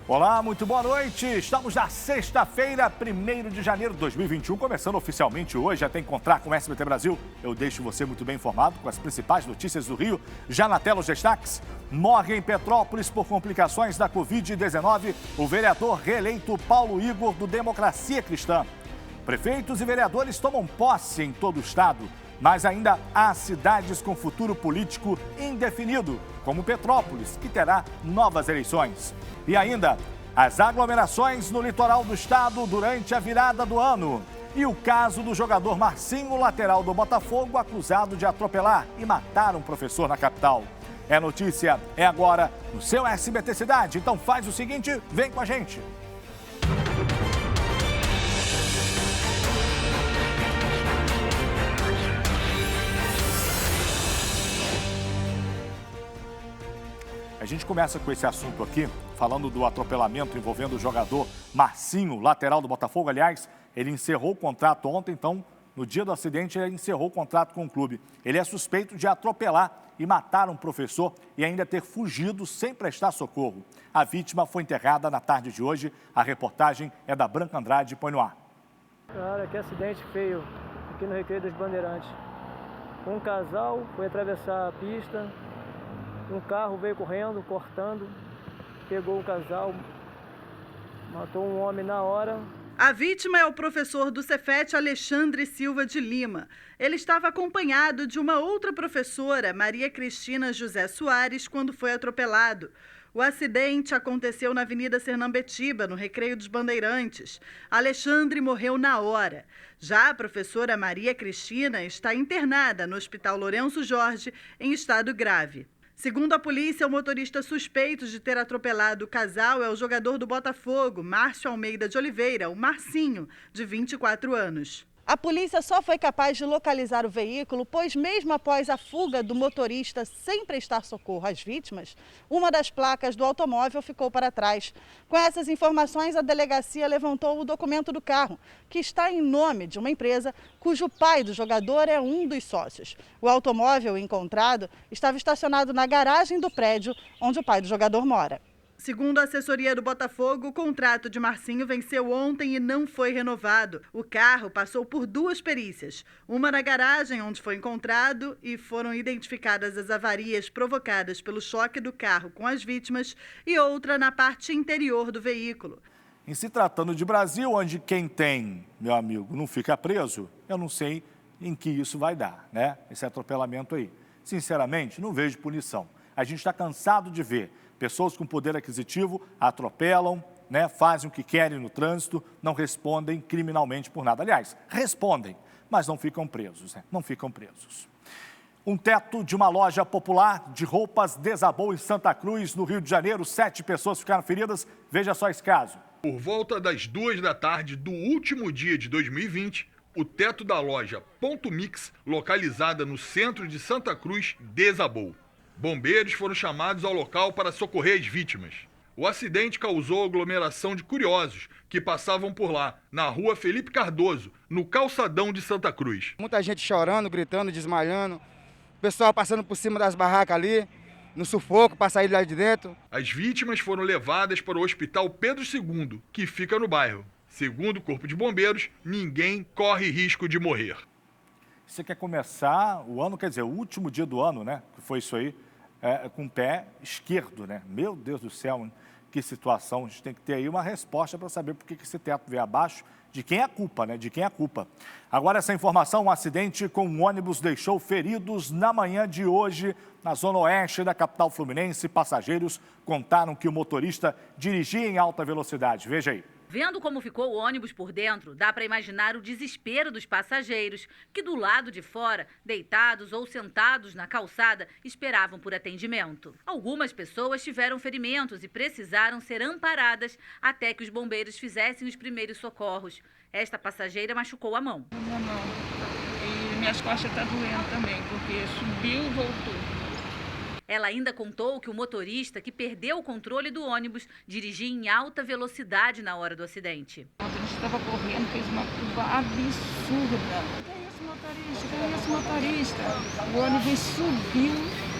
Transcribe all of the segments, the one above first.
Olá, muito boa noite. Estamos na sexta-feira, 1º de janeiro de 2021, começando oficialmente hoje, até encontrar com o SBT Brasil. Eu deixo você muito bem informado com as principais notícias do Rio. Já na tela os destaques. Morre em Petrópolis por complicações da Covid-19 o vereador reeleito Paulo Igor, do Democracia Cristã. Prefeitos e vereadores tomam posse em todo o estado, mas ainda há cidades com futuro político indefinido, como Petrópolis, que terá novas eleições. E ainda, as aglomerações no litoral do estado durante a virada do ano. E o caso do jogador Marcinho, lateral do Botafogo, acusado de atropelar e matar um professor na capital. É notícia, é agora no seu SBT Cidade. Então faz o seguinte, vem com a gente. A gente começa com esse assunto aqui, falando do atropelamento envolvendo o jogador Marcinho, lateral do Botafogo. Aliás, ele encerrou o contrato ontem, então, no dia do acidente, ele encerrou o contrato com o clube. Ele é suspeito de atropelar e matar um professor e ainda ter fugido sem prestar socorro. A vítima foi enterrada na tarde de hoje. A reportagem é da Branca Andrade. Põe no ar. Cara, que acidente feio aqui no Recreio dos Bandeirantes. Um casal foi atravessar a pista. Um carro veio correndo, cortando, pegou o casal, matou um homem na hora. A vítima é o professor do Cefet, Alexandre Silva de Lima. Ele estava acompanhado de uma outra professora, Maria Cristina José Soares, quando foi atropelado. O acidente aconteceu na Avenida Sernambetiba, no Recreio dos Bandeirantes. Alexandre morreu na hora. Já a professora Maria Cristina está internada no Hospital Lourenço Jorge, em estado grave. Segundo a polícia, o motorista suspeito de ter atropelado o casal é o jogador do Botafogo, Márcio Almeida de Oliveira, o Marcinho, de 24 anos. A polícia só foi capaz de localizar o veículo, pois mesmo após a fuga do motorista sem prestar socorro às vítimas, uma das placas do automóvel ficou para trás. Com essas informações, a delegacia levantou o documento do carro, que está em nome de uma empresa cujo pai do jogador é um dos sócios. O automóvel encontrado estava estacionado na garagem do prédio onde o pai do jogador mora. Segundo a assessoria do Botafogo, o contrato de Marcinho venceu ontem e não foi renovado. O carro passou por 2 perícias, uma na garagem onde foi encontrado e foram identificadas as avarias provocadas pelo choque do carro com as vítimas e outra na parte interior do veículo. Em se tratando de Brasil, onde quem tem, meu amigo, não fica preso, eu não sei em que isso vai dar, né? Esse atropelamento aí. Sinceramente, não vejo punição. A gente está cansado de ver pessoas com poder aquisitivo atropelam, né, fazem o que querem no trânsito, não respondem criminalmente por nada. Aliás, respondem, mas não ficam presos, né? Não ficam presos. Um teto de uma loja popular de roupas desabou em Santa Cruz, no Rio de Janeiro. 7 pessoas ficaram feridas. Veja só esse caso. Por volta das 2 da tarde do último dia de 2020, o teto da loja Ponto Mix, localizada no centro de Santa Cruz, desabou. Bombeiros foram chamados ao local para socorrer as vítimas. O acidente causou aglomeração de curiosos que passavam por lá, na rua Felipe Cardoso, no calçadão de Santa Cruz. Muita gente chorando, gritando, desmaiando. O pessoal passando por cima das barracas ali, no sufoco para sair lá de dentro. As vítimas foram levadas para o Hospital Pedro II, que fica no bairro. Segundo o Corpo de Bombeiros, ninguém corre risco de morrer. Você quer começar o ano, quer dizer, o último dia do ano, né? Que foi isso aí, com o pé esquerdo, né? Meu Deus do céu, que situação. A gente tem que ter aí uma resposta para saber por que esse teto veio abaixo. De quem é a culpa, né? De quem é a culpa. Agora, essa informação, um acidente com um ônibus deixou feridos na manhã de hoje, na zona oeste da capital fluminense. Passageiros contaram que o motorista dirigia em alta velocidade. Veja aí. Vendo como ficou o ônibus por dentro, dá para imaginar o desespero dos passageiros que do lado de fora, deitados ou sentados na calçada, esperavam por atendimento. Algumas pessoas tiveram ferimentos e precisaram ser amparadas até que os bombeiros fizessem os primeiros socorros. Esta passageira machucou a mão. Minha mão. E minhas costas estão doendo também, porque subiu e voltou. Ela ainda contou que o motorista, que perdeu o controle do ônibus, dirigia em alta velocidade na hora do acidente. O motorista estava correndo, fez uma curva absurda. Que é isso, motorista? O ônibus subiu,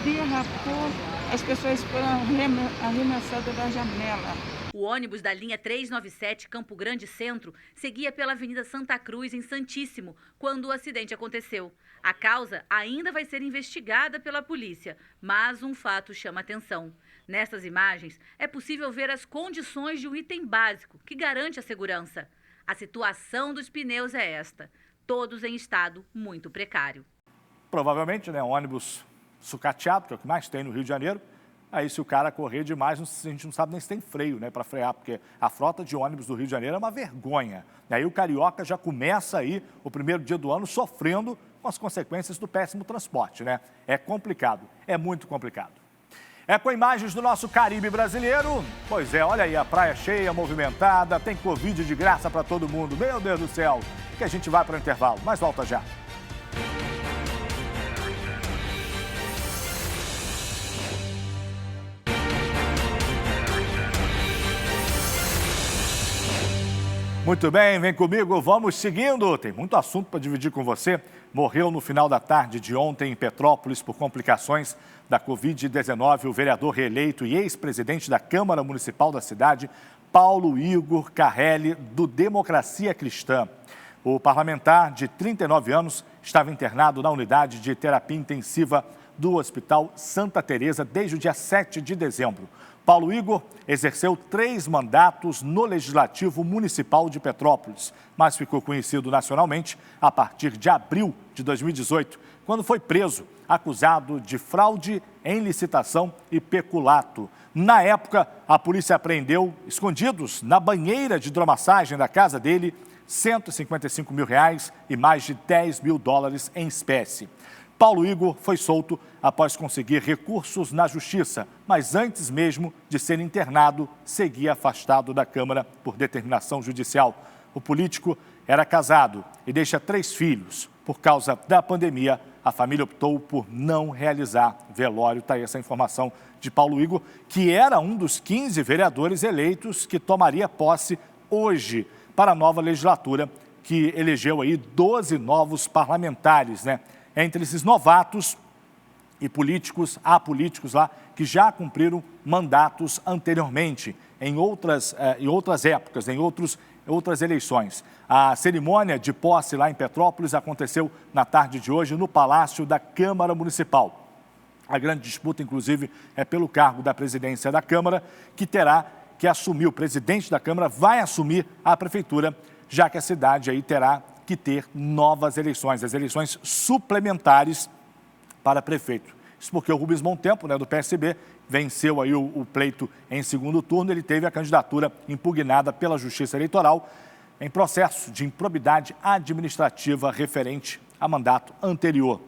derrapou, as pessoas foram arremessadas da janela. O ônibus da linha 397 Campo Grande Centro seguia pela Avenida Santa Cruz, em Santíssimo, quando o acidente aconteceu. A causa ainda vai ser investigada pela polícia, mas um fato chama atenção. Nessas imagens, é possível ver as condições de um item básico que garante a segurança. A situação dos pneus é esta, todos em estado muito precário. Provavelmente, né, um ônibus sucateado, que é o que mais tem no Rio de Janeiro. Aí, se o cara correr demais, a gente não sabe nem se tem freio, né, para frear, porque a frota de ônibus do Rio de Janeiro é uma vergonha. E aí o carioca já começa aí, o primeiro dia do ano, sofrendo com as consequências do péssimo transporte, né? É complicado, é muito complicado. É com imagens do nosso Caribe brasileiro. Pois é, olha aí, a praia cheia, movimentada, tem Covid de graça para todo mundo. Meu Deus do céu, que a gente vai para o intervalo, mas volta já. Muito bem, vem comigo, vamos seguindo. Tem muito assunto para dividir com você. Morreu no final da tarde de ontem em Petrópolis por complicações da Covid-19 o vereador reeleito e ex-presidente da Câmara Municipal da cidade, Paulo Igor Carrelli, do Democracia Cristã. O parlamentar, de 39 anos, estava internado na unidade de terapia intensiva do Hospital Santa Teresa desde o dia 7 de dezembro. Paulo Igor exerceu 3 mandatos no Legislativo Municipal de Petrópolis, mas ficou conhecido nacionalmente a partir de abril de 2018, quando foi preso, acusado de fraude em licitação e peculato. Na época, a polícia apreendeu, escondidos na banheira de hidromassagem da casa dele, R$ 155 mil e mais de US$10 mil em espécie. Paulo Igor foi solto após conseguir recursos na Justiça, mas antes mesmo de ser internado, seguia afastado da Câmara por determinação judicial. O político era casado e deixa 3 filhos. Por causa da pandemia, a família optou por não realizar velório. Está aí essa informação de Paulo Igor, que era um dos 15 vereadores eleitos que tomaria posse hoje para a nova legislatura, que elegeu aí 12 novos parlamentares, né? Entre esses novatos e políticos, há políticos lá que já cumpriram mandatos anteriormente, em outras épocas, em outras eleições. A cerimônia de posse lá em Petrópolis aconteceu na tarde de hoje no Palácio da Câmara Municipal. A grande disputa, inclusive, é pelo cargo da presidência da Câmara, que terá que assumir, o presidente da Câmara vai assumir a prefeitura, já que a cidade aí terá que ter novas eleições, as eleições suplementares para prefeito. Isso porque o Rubens Montempo, né, do PSB, venceu aí o pleito em segundo turno. Ele teve a candidatura impugnada pela Justiça Eleitoral em processo de improbidade administrativa referente a mandato anterior.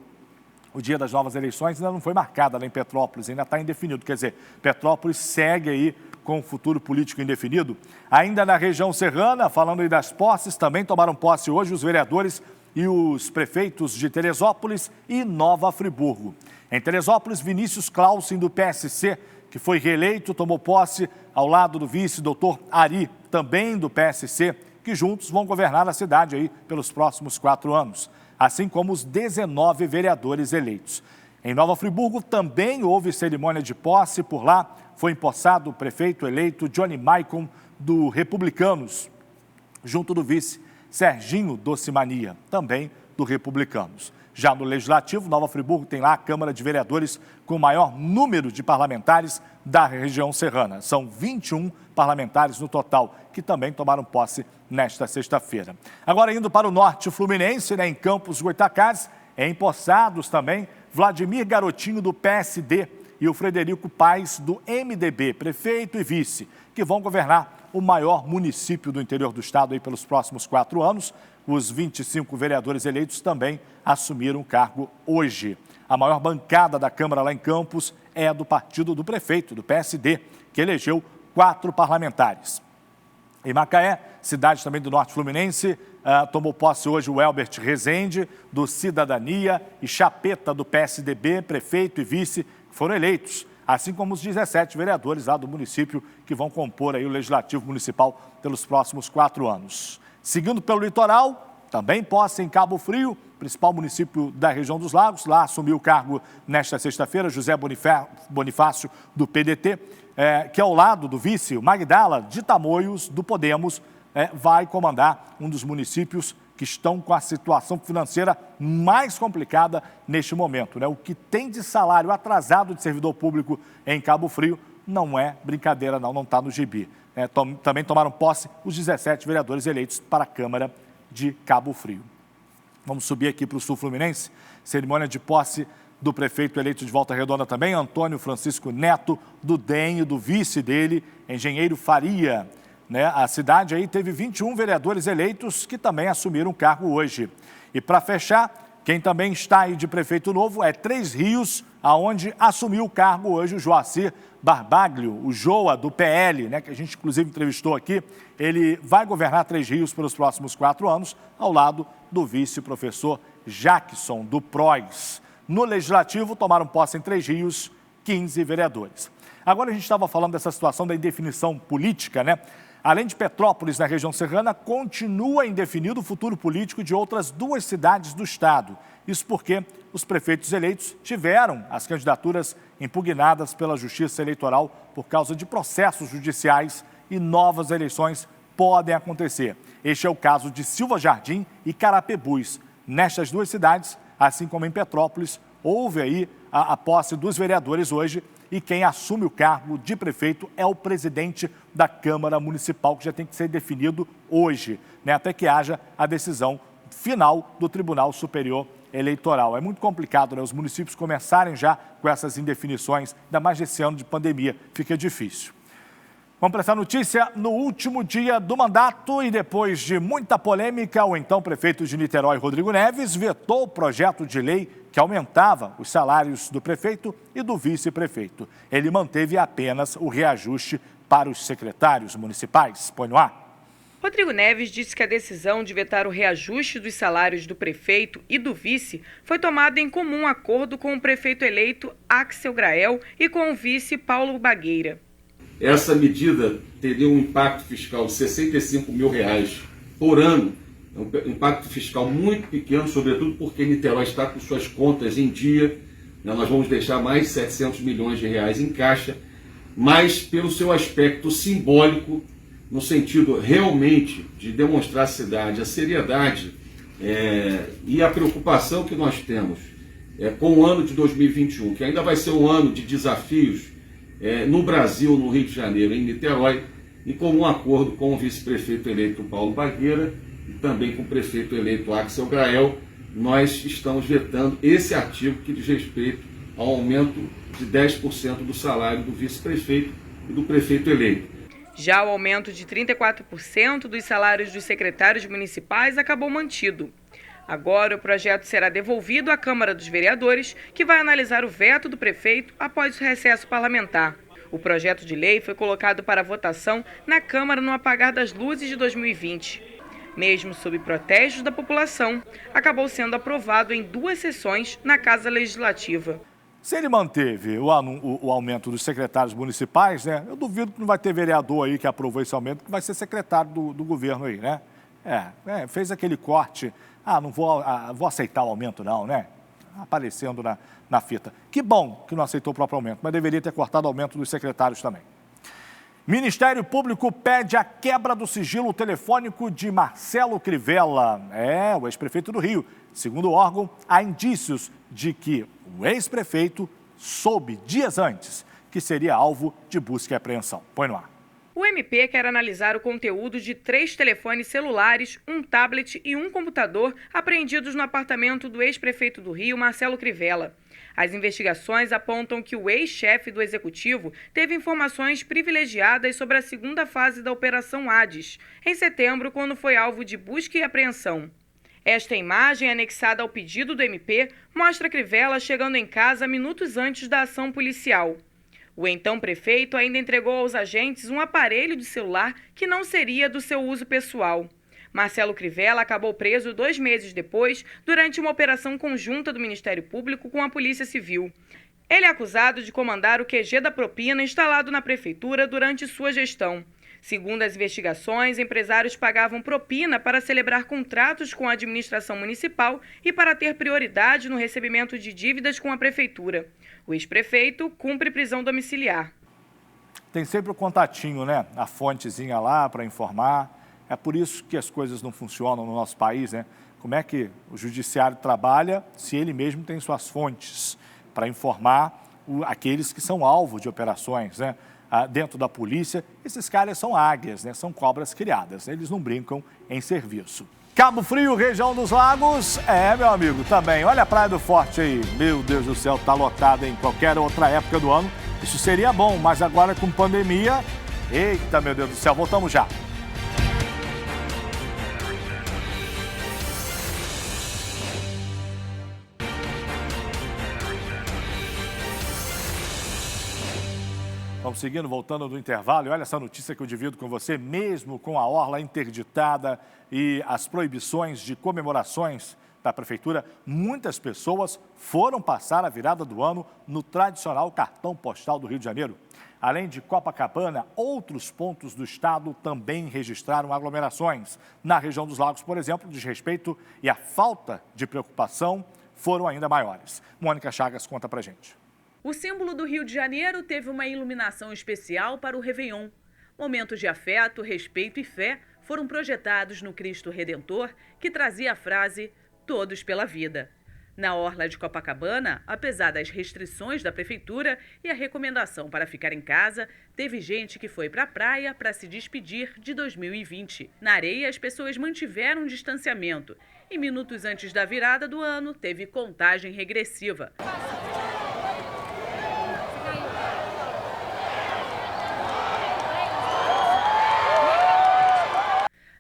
O dia das novas eleições ainda não foi marcado lá em Petrópolis, ainda está indefinido. Quer dizer, Petrópolis segue aí com o futuro político indefinido. Ainda na região serrana, falando aí das posses, também tomaram posse hoje os vereadores e os prefeitos de Teresópolis e Nova Friburgo. Em Teresópolis, Vinícius Clausen, do PSC, que foi reeleito, tomou posse ao lado do vice, doutor Ari, também do PSC, que juntos vão governar a cidade aí pelos próximos 4 anos, assim como os 19 vereadores eleitos. Em Nova Friburgo também houve cerimônia de posse. Por lá foi empossado o prefeito eleito Johnny Maicon, do Republicanos, junto do vice Serginho Docimania, também do Republicanos. Já no Legislativo, Nova Friburgo tem lá a Câmara de Vereadores com o maior número de parlamentares da região serrana. São 21 parlamentares no total, que também tomaram posse nesta sexta-feira. Agora, indo para o norte fluminense, né, em Campos Goytacazes, empossados também Vladimir Garotinho, do PSD, e o Frederico Paes, do MDB, prefeito e vice, que vão governar o maior município do interior do estado aí pelos próximos 4 anos. Os 25 vereadores eleitos também assumiram o cargo hoje. A maior bancada da Câmara lá em Campos é a do partido do prefeito, do PSD, que elegeu 4 parlamentares. Em Macaé, cidade também do norte fluminense, tomou posse hoje o Elbert Rezende, do Cidadania, e Chapeta, do PSDB, prefeito e vice, que foram eleitos, assim como os 17 vereadores lá do município que vão compor aí o Legislativo Municipal pelos próximos 4 anos. Seguindo pelo litoral, também posse em Cabo Frio, principal município da região dos Lagos. Lá assumiu o cargo nesta sexta-feira José Bonifácio, do PDT, que ao lado do vice, o Magdala, de Tamoios, do Podemos, vai comandar um dos municípios que estão com a situação financeira mais complicada neste momento, né? O que tem de salário atrasado de servidor público em Cabo Frio não é brincadeira, não está no gibi. Também tomaram posse os 17 vereadores eleitos para a Câmara de Cabo Frio. Vamos subir aqui para o Sul Fluminense, cerimônia de posse do prefeito eleito de Volta Redonda também, Antônio Francisco Neto, do DEM e do vice dele, Engenheiro Faria. A cidade aí teve 21 vereadores eleitos que também assumiram o cargo hoje. E para fechar, quem também está aí de prefeito novo é Três Rios, aonde assumiu o cargo hoje o Joacir Barbaglio, o Joa, do PL, que a gente inclusive entrevistou aqui. Ele vai governar Três Rios pelos próximos 4 anos, ao lado do vice-professor Jackson, do PROS. No Legislativo, tomaram posse em Três Rios 15 vereadores. Agora a gente estava falando dessa situação da indefinição política, Além de Petrópolis, na região serrana, continua indefinido o futuro político de outras 2 cidades do estado. Isso porque os prefeitos eleitos tiveram as candidaturas impugnadas pela Justiça Eleitoral por causa de processos judiciais e novas eleições podem acontecer. Este é o caso de Silva Jardim e Carapebus. Nestas 2 cidades, assim como em Petrópolis, houve aí a posse dos vereadores hoje e quem assume o cargo de prefeito é o presidente da Câmara Municipal, que já tem que ser definido hoje, até que haja a decisão final do Tribunal Superior Eleitoral. É muito complicado, os municípios começarem já com essas indefinições, ainda mais nesse ano de pandemia, fica difícil. Vamos para essa notícia. No último dia do mandato e depois de muita polêmica, o então prefeito de Niterói, Rodrigo Neves, vetou o projeto de lei que aumentava os salários do prefeito e do vice-prefeito. Ele manteve apenas o reajuste para os secretários municipais. Põe no ar. Rodrigo Neves disse que a decisão de vetar o reajuste dos salários do prefeito e do vice foi tomada em comum acordo com o prefeito eleito Axel Grael e com o vice Paulo Bagueira. Essa medida teria um impacto fiscal de R$65 mil por ano, um impacto fiscal muito pequeno, sobretudo porque Niterói está com suas contas em dia, nós vamos deixar mais R$700 milhões em caixa, mas pelo seu aspecto simbólico, no sentido realmente de demonstrar à cidade a seriedade e a preocupação que nós temos com o ano de 2021, que ainda vai ser um ano de desafios no Brasil, no Rio de Janeiro, em Niterói, e com um acordo com o vice-prefeito eleito Paulo Bagueira e também com o prefeito eleito Axel Grael, nós estamos vetando esse artigo que diz respeito ao aumento de 10% do salário do vice-prefeito e do prefeito eleito. Já o aumento de 34% dos salários dos secretários municipais acabou mantido. Agora o projeto será devolvido à Câmara dos Vereadores, que vai analisar o veto do prefeito após o recesso parlamentar. O projeto de lei foi colocado para votação na Câmara no apagar das luzes de 2020. Mesmo sob protestos da população, acabou sendo aprovado em 2 sessões na Casa Legislativa. Se ele manteve o aumento dos secretários municipais, eu duvido que não vai ter vereador aí que aprovou esse aumento, que vai ser secretário do governo aí, fez aquele corte, não vou aceitar o aumento não, aparecendo na fita. Que bom que não aceitou o próprio aumento, mas deveria ter cortado o aumento dos secretários também. Ministério Público pede a quebra do sigilo telefônico de Marcelo Crivella, o ex-prefeito do Rio. Segundo o órgão, há indícios de que o ex-prefeito soube dias antes que seria alvo de busca e apreensão. Põe no ar. O MP quer analisar o conteúdo de 3 telefones celulares, um tablet e um computador apreendidos no apartamento do ex-prefeito do Rio, Marcelo Crivella. As investigações apontam que o ex-chefe do Executivo teve informações privilegiadas sobre a segunda fase da Operação Hades, em setembro, quando foi alvo de busca e apreensão. Esta imagem, anexada ao pedido do MP, mostra Crivella chegando em casa minutos antes da ação policial. O então prefeito ainda entregou aos agentes um aparelho de celular que não seria do seu uso pessoal. Marcelo Crivella acabou preso 2 meses depois, durante uma operação conjunta do Ministério Público com a Polícia Civil. Ele é acusado de comandar o QG da propina instalado na prefeitura durante sua gestão. Segundo as investigações, empresários pagavam propina para celebrar contratos com a administração municipal e para ter prioridade no recebimento de dívidas com a prefeitura. O ex-prefeito cumpre prisão domiciliar. Tem sempre o contatinho, né? A fontezinha lá para informar. É por isso que as coisas não funcionam no nosso país, né? Como é que o judiciário trabalha se ele mesmo tem suas fontes para informar aqueles que são alvo de operações, né? Dentro da polícia, esses caras são águias, né? São cobras criadas, eles não brincam em serviço. Cabo Frio, região dos lagos, meu amigo, também. Olha a Praia do Forte aí, meu Deus do céu, tá lotada em qualquer outra época do ano. Isso seria bom, mas agora com pandemia, eita, meu Deus do céu, voltamos já. Vamos seguindo, voltando do intervalo. E olha essa notícia que eu divido com você. Mesmo com a orla interditada e as proibições de comemorações da Prefeitura, muitas pessoas foram passar a virada do ano no tradicional cartão postal do Rio de Janeiro. Além de Copacabana, outros pontos do estado também registraram aglomerações. Na região dos lagos, por exemplo, o desrespeito e a falta de preocupação foram ainda maiores. Mônica Chagas conta pra gente. O símbolo do Rio de Janeiro teve uma iluminação especial para o Réveillon. Momentos de afeto, respeito e fé foram projetados no Cristo Redentor, que trazia a frase "Todos pela vida". Na orla de Copacabana, apesar das restrições da prefeitura e a recomendação para ficar em casa, teve gente que foi para a praia para se despedir de 2020. Na areia, as pessoas mantiveram um distanciamento e minutos antes da virada do ano, teve contagem regressiva.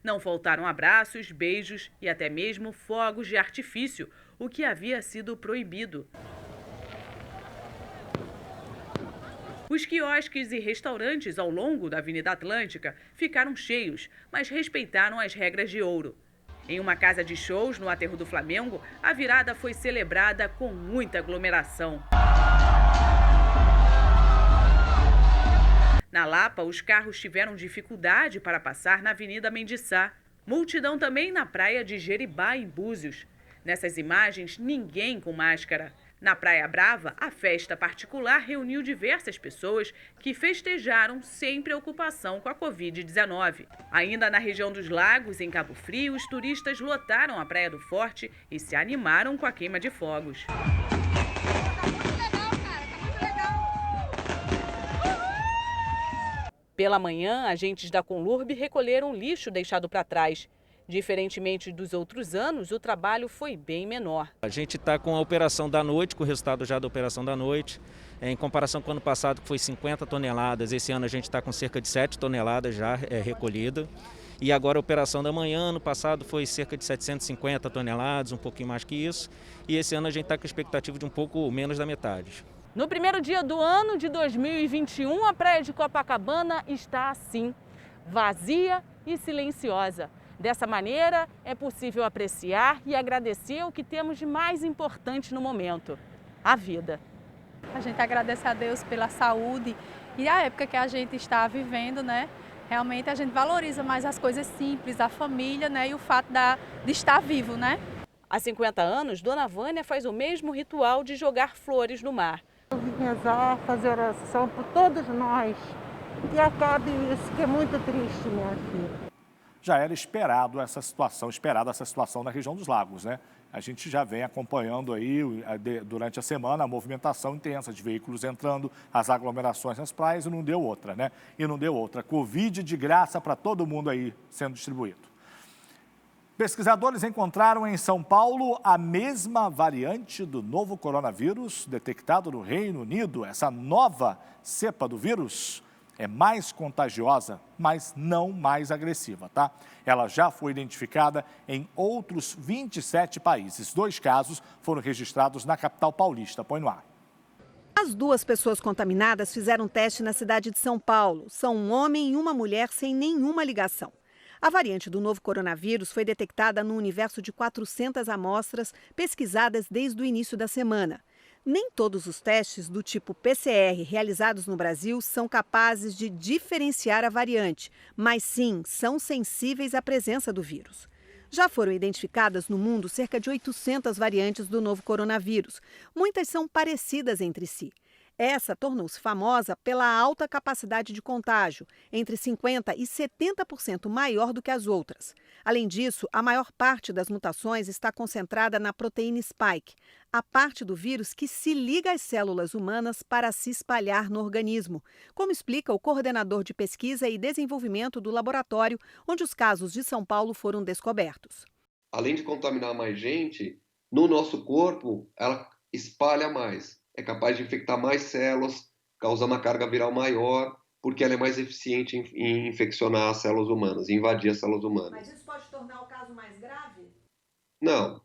Não faltaram abraços, beijos e até mesmo fogos de artifício, o que havia sido proibido. Os quiosques e restaurantes ao longo da Avenida Atlântica ficaram cheios, mas respeitaram as regras de ouro. Em uma casa de shows no aterro do Flamengo, a virada foi celebrada com muita aglomeração. Na Lapa, os carros tiveram dificuldade para passar na Avenida Mendiçá. Multidão também na praia de Jeribá, em Búzios. Nessas imagens, ninguém com máscara. Na Praia Brava, a festa particular reuniu diversas pessoas que festejaram sem preocupação com a Covid-19. Ainda na região dos lagos, em Cabo Frio, os turistas lotaram a Praia do Forte e se animaram com a queima de fogos. Pela manhã, agentes da Conlurb recolheram lixo deixado para trás. Diferentemente dos outros anos, o trabalho foi bem menor. A gente está com a operação da noite, com o resultado já da operação da noite. Em comparação com o ano passado, que foi 50 toneladas, esse ano a gente está com cerca de 7 toneladas já recolhida. E agora a operação da manhã, ano passado foi cerca de 750 toneladas, um pouquinho mais que isso. E esse ano a gente está com a expectativa de um pouco menos da metade. No primeiro dia do ano de 2021, a praia de Copacabana está assim, vazia e silenciosa. Dessa maneira, é possível apreciar e agradecer o que temos de mais importante no momento, a vida. A gente agradece a Deus pela saúde e a época que a gente está vivendo, né? Realmente a gente valoriza mais as coisas simples, a família, né? E o fato de estar vivo, né? Há 50 anos, Dona Vânia faz o mesmo ritual de jogar flores no mar. Eu vim rezar, fazer oração por todos nós, que acabe isso, que é muito triste, minha filha. Já era esperada essa situação na região dos lagos, né? A gente já vem acompanhando aí, durante a semana, a movimentação intensa de veículos entrando, as aglomerações nas praias, e não deu outra, né? E não deu outra. Covid de graça para todo mundo aí sendo distribuído. Pesquisadores encontraram em São Paulo a mesma variante do novo coronavírus detectado no Reino Unido. Essa nova cepa do vírus é mais contagiosa, mas não mais agressiva, tá? Ela já foi identificada em outros 27 países. 2 casos foram registrados na capital paulista. Põe no ar. As 2 pessoas contaminadas fizeram teste na cidade de São Paulo. São um homem e uma mulher sem nenhuma ligação. A variante do novo coronavírus foi detectada no universo de 400 amostras pesquisadas desde o início da semana. Nem todos os testes do tipo PCR realizados no Brasil são capazes de diferenciar a variante, mas sim são sensíveis à presença do vírus. Já foram identificadas no mundo cerca de 800 variantes do novo coronavírus. Muitas são parecidas entre si. Essa tornou-se famosa pela alta capacidade de contágio, entre 50% e 70% maior do que as outras. Além disso, a maior parte das mutações está concentrada na proteína spike, a parte do vírus que se liga às células humanas para se espalhar no organismo, como explica o coordenador de pesquisa e desenvolvimento do laboratório onde os casos de São Paulo foram descobertos. Além de contaminar mais gente, no nosso corpo ela espalha mais. É capaz de infectar mais células, causar uma carga viral maior, porque ela é mais eficiente em infeccionar as células humanas, invadir as células humanas. Mas isso pode tornar o caso mais grave? Não,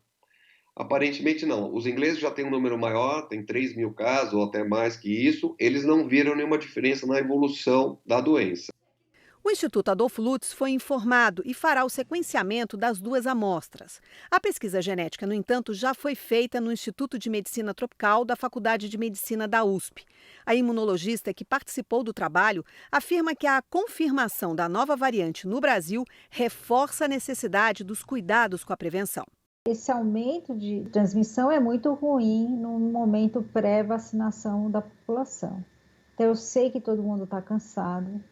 aparentemente não. Os ingleses já têm um número maior, tem 3 mil casos ou até mais que isso. Eles não viram nenhuma diferença na evolução da doença. O Instituto Adolfo Lutz foi informado e fará o sequenciamento das 2 amostras. A pesquisa genética, no entanto, já foi feita no Instituto de Medicina Tropical da Faculdade de Medicina da USP. A imunologista que participou do trabalho afirma que a confirmação da nova variante no Brasil reforça a necessidade dos cuidados com a prevenção. Esse aumento de transmissão é muito ruim no momento pré-vacinação da população. Então, eu sei que todo mundo está cansado,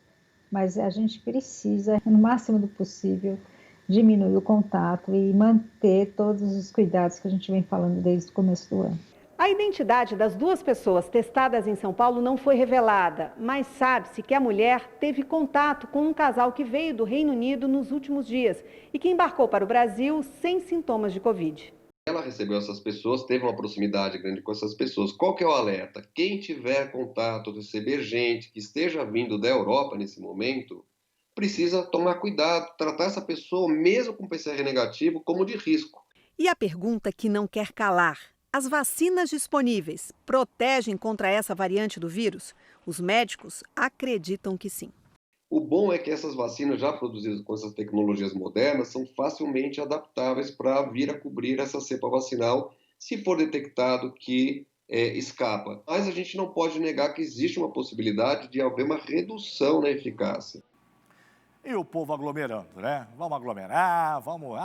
mas a gente precisa, no máximo do possível, diminuir o contato e manter todos os cuidados que a gente vem falando desde o começo do ano. A identidade das 2 pessoas testadas em São Paulo não foi revelada, mas sabe-se que a mulher teve contato com um casal que veio do Reino Unido nos últimos dias e que embarcou para o Brasil sem sintomas de Covid. Ela recebeu essas pessoas, teve uma proximidade grande com essas pessoas. Qual que é o alerta? Quem tiver contato, receber gente que esteja vindo da Europa nesse momento, precisa tomar cuidado, tratar essa pessoa, mesmo com PCR negativo, como de risco. E a pergunta que não quer calar: as vacinas disponíveis protegem contra essa variante do vírus? Os médicos acreditam que sim. O bom é que essas vacinas já produzidas com essas tecnologias modernas são facilmente adaptáveis para vir a cobrir essa cepa vacinal, se for detectado que escapa. Mas a gente não pode negar que existe uma possibilidade de haver uma redução na eficácia. E o povo aglomerando, né? Vamos aglomerar, vamos...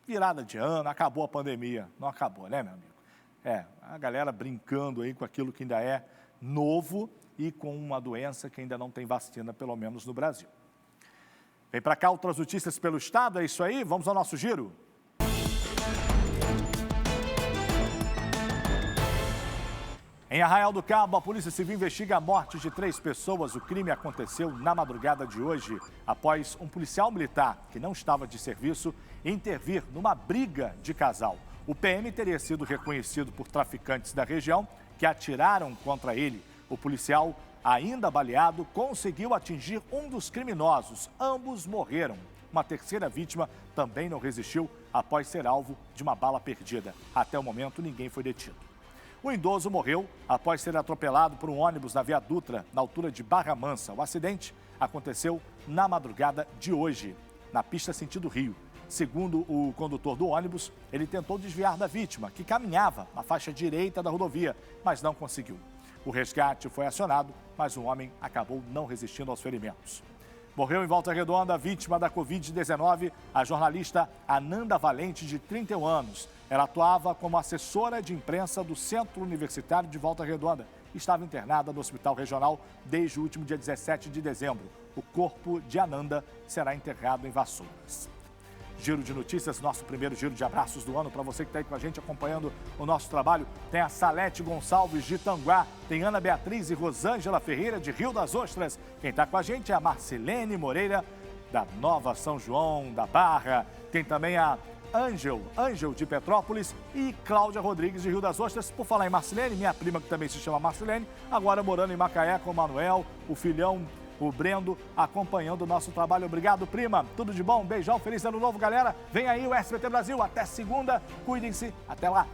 virada de ano, acabou a pandemia. Não acabou, né, meu amigo? A galera brincando aí com aquilo que ainda é novo e com uma doença que ainda não tem vacina, pelo menos no Brasil. Vem para cá outras notícias pelo estado, é isso aí? Vamos ao nosso giro. Em Arraial do Cabo, a Polícia Civil investiga a morte de 3 pessoas. O crime aconteceu na madrugada de hoje, após um policial militar que não estava de serviço intervir numa briga de casal. O PM teria sido reconhecido por traficantes da região que atiraram contra ele. O policial, ainda baleado, conseguiu atingir um dos criminosos. Ambos morreram. Uma terceira vítima também não resistiu após ser alvo de uma bala perdida. Até o momento, ninguém foi detido. O idoso morreu após ser atropelado por um ônibus na Via Dutra, na altura de Barra Mansa. O acidente aconteceu na madrugada de hoje, na pista sentido Rio. Segundo o condutor do ônibus, ele tentou desviar da vítima, que caminhava na faixa direita da rodovia, mas não conseguiu. O resgate foi acionado, mas o homem acabou não resistindo aos ferimentos. Morreu em Volta Redonda, vítima da Covid-19, a jornalista Ananda Valente, de 31 anos. Ela atuava como assessora de imprensa do Centro Universitário de Volta Redonda. Estava internada no Hospital Regional desde o último dia 17 de dezembro. O corpo de Ananda será enterrado em Vassouras. Giro de notícias, nosso primeiro giro de abraços do ano para você que está aí com a gente acompanhando o nosso trabalho. Tem a Salete Gonçalves de Tanguá, tem Ana Beatriz e Rosângela Ferreira de Rio das Ostras. Quem está com a gente é a Marcilene Moreira da Nova São João da Barra. Tem também a Ângel de Petrópolis e Cláudia Rodrigues de Rio das Ostras. Por falar em Marcilene, minha prima que também se chama Marcilene, agora morando em Macaé com o Manuel, o filhão, o Brendo, acompanhando o nosso trabalho. Obrigado, prima. Tudo de bom? Beijão, feliz ano novo, galera. Vem aí o SBT Brasil. Até segunda. Cuidem-se. Até lá.